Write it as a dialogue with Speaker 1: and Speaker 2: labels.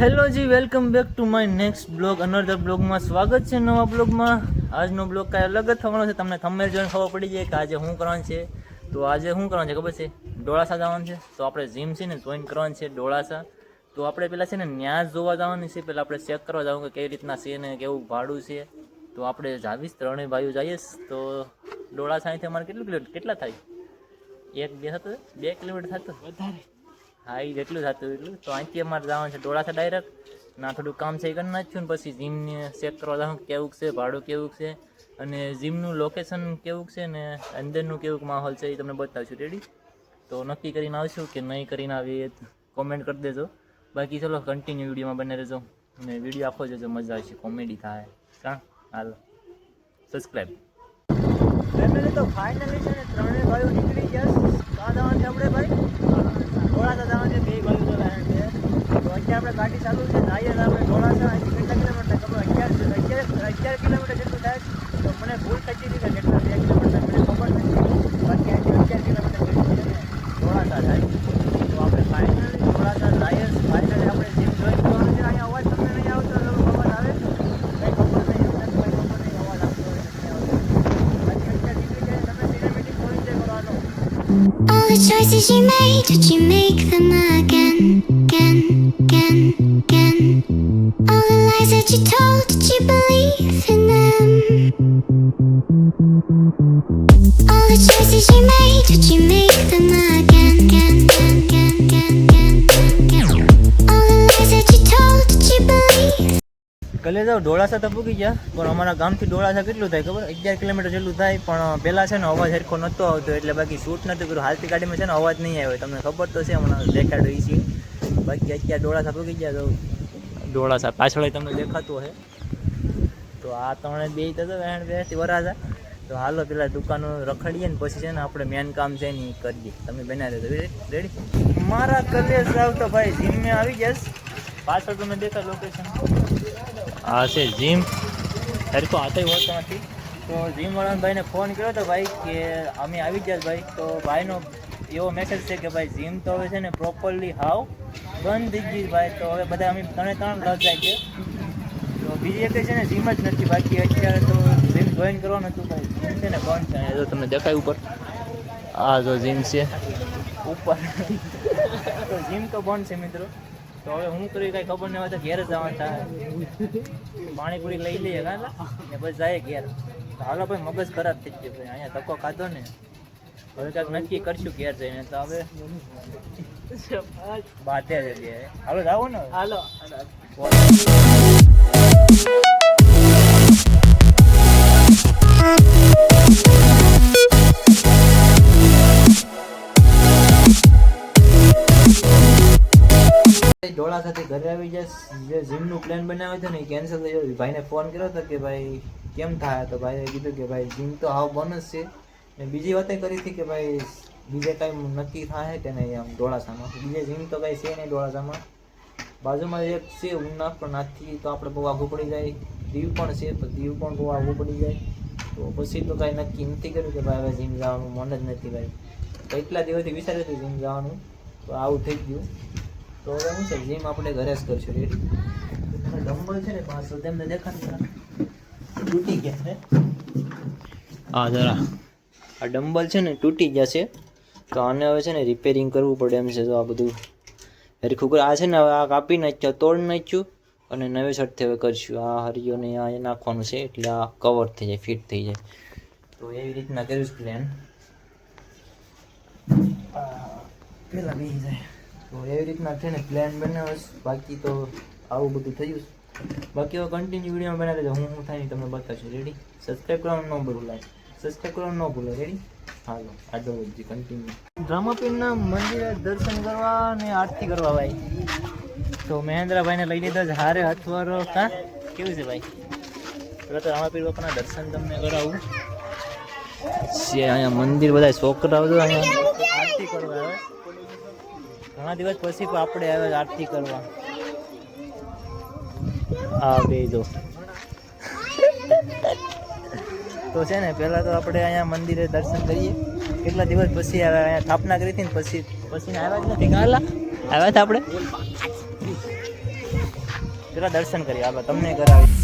Speaker 1: Hello ji, welcome back to my next blog. Another બ્લોગમાં સ્વાગત છે. નવા બ્લોગમાં આજનો બ્લોગ કાંઈ અલગ જ થવાનો છે. તમને થંબનેલ જોઈને ખબર પડી જાય કે આજે શું કરવાનું છે. તો આજે શું કરવાનું છે ખબર છે? ડોળાસા જવાનું છે. તો આપણે જીમ છે ને જોઈન કરવાનું છે ડોળાસા. તો આપણે પહેલાં છે ને ન્યાસ જોવા જવાની છે. પહેલાં આપણે ચેક કરવા જવાનું કે કેવી રીતના છે ને કેવું ભાડું છે. તો આપણે જાવીશ, ત્રણેય ભાઈઓ જઈએ. તો ડોળાસા અહીંથી અમારે કેટલા થાય? 1-2 થતું? 2 કિલોમીટર થતું વધારે? હા, એ જેટલું થતું એટલું. તો અહીંથી અમારે જવાનું છે ડોળાસા ડાયરેક્ટ. ના થોડું કામ છે એ કરી નાખ્યું ને પછી જીમને ચેક કરવા જાઉં કેવું છે, ભાડું કેવું છે અને જીમનું લોકેશન કેવું છે ને અંદરનું કેવું માહોલ છે એ તમને બતાવશું. રેડી? તો નક્કી કરીને આવશું કે નહીં કરીને આવીએ કોમેન્ટ કરી દેજો. બાકી ચલો કન્ટિન્યુ વિડીયોમાં બને રહેજો અને વિડીયો આખો જોજો, મજા આવશે, કોમેડી થાય. કાં હાલો સબસ્ક્રાઈબ. ફેમિલી તો ફાઇનલી છે ને ત્રણેય ભાઈઓ નીકળી ગયા. કાં જવાનું છે આપણે ભાઈ? ડોળાસા જવાનું છે. 2 ભાઈઓ તો લાયણ છે. તો અત્યારે આપણે ગાડી ચાલુ છે. જઈએ આપણે ડોળાસા. અહીંથી કેટલા કિલોમીટર ખબર? 11 કિલોમીટર જેટલું થાય. તો મને ભૂલ થતી હતી કે કેટલા 2 કિલોમીટર મને ખબર નથી. બાકી અહીંથી 11 કિલોમીટર જેટલું છે ને ડોળાસા થાય. તો આપણે ફાઇનલી ડોળાસા જઈએ. ફાઇનલી આપણે જીમ જોઈન કરવાનું છે. અહીંયા અવાજ તમને નહીં આવતો? અવાજ આવે? કંઈ ખબર નહીં. અમને કોઈ ખબર નહીં અવાજ આવતો હોય નથી આવતો. બાકી અત્યારે નીકળી જાય. તમે સિનેમેટિક જોઈ એન્જોય કરવાનો.
Speaker 2: All the choices you made, did you make them again, again, again, again? All the lies that you told, did you believe in them? All the choices you made, did you make them again, again, again, again, again, again? All the lies that you told, did you believe?
Speaker 1: કલે જાઓ ડોળાસા તો પૂગી ગયા, પણ અમારા ગામથી ડોળાસા કેટલું થાય ખબર? 11 કિલોમીટર જેટલું થાય. પણ પહેલાં છે ને અવાજ સરખો નહોતો આવતો એટલે બાકી શૂટ નહોતું કર્યું. હાલતી ગાડીમાં છે ને અવાજ નહીં આવ્યો. તમને ખબર તો છે, હમણાં દેખાડો એ છે. બાકી અત્યારે ડોળાસા પૂગી ગયા. તો ડોળાસા પાછળ તમને દેખાતું હશે. તો આ ત્રણે બે તો બેથી વરાજા. તો હાલો પેલા દુકાનો રખડીએ ને પછી છે ને આપણે મેન કામ છે ને એ કરીએ. તમે બનાવી દેજો. રેડી? મારા કલેજ જાવ તો ભાઈ જીમ આવી ગયા. પાછળ તમે દેખા લોકેશન આ છે જીમ. સરખો હાથે હોતો નથી. તો જીમવાળા ભાઈને ફોન કર્યો તો ભાઈ કે અમે આવી ગયા ભાઈ. તો ભાઈનો એવો મેસેજ છે કે ભાઈ જીમ તો હવે છે ને પ્રોપરલી હાવ બંધ થઈ ગઈ ભાઈ. તો હવે બધા અમે ત્રણ લગ જાય છે. તો બીજી એક છે ને જીમ જ નથી. બાકી અત્યારે તો જીમ જોઈન કરવાનું હતું ભાઈ. જીમ છે ને બંધ છે. જો તમને દેખાય ઉપર આ જો જીમ છે ઉપર. તો જીમ તો બંધ છે મિત્રો. તો હવે હું કરી કાંઈ ખબર નહીં હોય તો ઘેર જ જવાનું થાય. પાણીપુરી લઈ લઈએ ને બસ જાય ઘેર. તો હાલો ભાઈ, મગજ ખરાબ થઈ ગયો ભાઈ. અહીંયા ધક્કો ખાધો ને. હવે કાંઈક નક્કી કરશું ઘેર જઈને. તો હવે બાતે જ હાલો જાઓ ને. હાલો ડોળાસાથી ઘરે આવી જાય. જે જીમનું પ્લાન બનાવ્યો હતો ને એ કેન્સલ થઈ ગયો. ભાઈને ફોન કર્યો હતો કે ભાઈ કેમ થાય? તો ભાઈએ કીધું કે ભાઈ જીમ તો હાવ બંધ જ છે. ને બીજી વાતે કરી હતી કે ભાઈ બીજે કાંઈ નક્કી થાય કે નહીં આમ ડોળાસામાં. બીજે જીમ તો કાંઈ છે નહીં ડોળાસામાં. બાજુમાં એક છે ઉના, પણ નાથી તો આપણે બહુ આઘું પડી જાય. દીવ પણ છે, પણ દીવ પણ બહુ આઘું પડી જાય. તો પછી તો કાંઈ નક્કી નથી કર્યું કે ભાઈ હવે જીમ જવાનું મન જ નથી ભાઈ. તો એટલા દિવસથી વિચાર્યું હતું જીમ જવાનું, તો આવું થઈ ગયું. તો હવે શું છે, જીમ આપણે ઘરે જ કરશું. રેડી? ડમ્બલ છે ને 500 તેમને દેખાતા તૂટી ગયા છે. હા જરા આ ડમ્બલ છે ને તૂટી ગયા છે. તો આને હવે છે ને રિપેરિંગ કરવું પડે એમ છે. તો આ બધું હરખું આ છે ને હવે આ કાપી નાખ્યું, તોડ નાખ્યું અને નવે શર્ટથી હવે કરશું. આ હરિયોને આ નાખવાનું છે એટલે આ કવર થઈ જાય, ફિટ થઈ જાય. તો એવી રીતના કર્યું પ્લાન. પેલા બેસી જાય. તો એવી રીતના છે ને પ્લાન બનાવ્યો. બાકી તો આવું બધું થયું. બાકી હવે કન્ટિન્યુ વિડીયો બનાવી દેજો. હું થાય તમને બતાવશું. રેડી? સબસ્ક્રાઈબ કરવાનું ન ભૂલાય. સબસ્ક્રાઈબ કરવાનું ન ભૂલાય. રેડી? હાલો આગળ વધીએ કન્ટિન્યુ. રામાપીરના મંદિરે દર્શન કરવા અને આરતી કરવા ભાઈ. તો મહેન્દ્રભાઈને લઈ લીધા છે હારે હથવારો. કાં કેવું છે ભાઈ? પેલા તો રામાપીર બાપાના દર્શન તમને કરાવું છે. અહીંયા મંદિર બધા છોકરાઓ અહીંયા આરતી કરવા આવે. ઘણા દિવસ પછી આપણે આવ્યા આરતી કરવા. આ બે જો તો છે ને પહેલાં તો આપણે અહીંયા મંદિરે દર્શન કરીએ. કેટલા દિવસ પછી આવ્યા. અહીંયા સ્થાપના કરી હતી ને પછી આવ્યા જ નથી. કાલા આવ્યા હતા આપણે. જરા દર્શન કરી આપણે તમને કરાવી.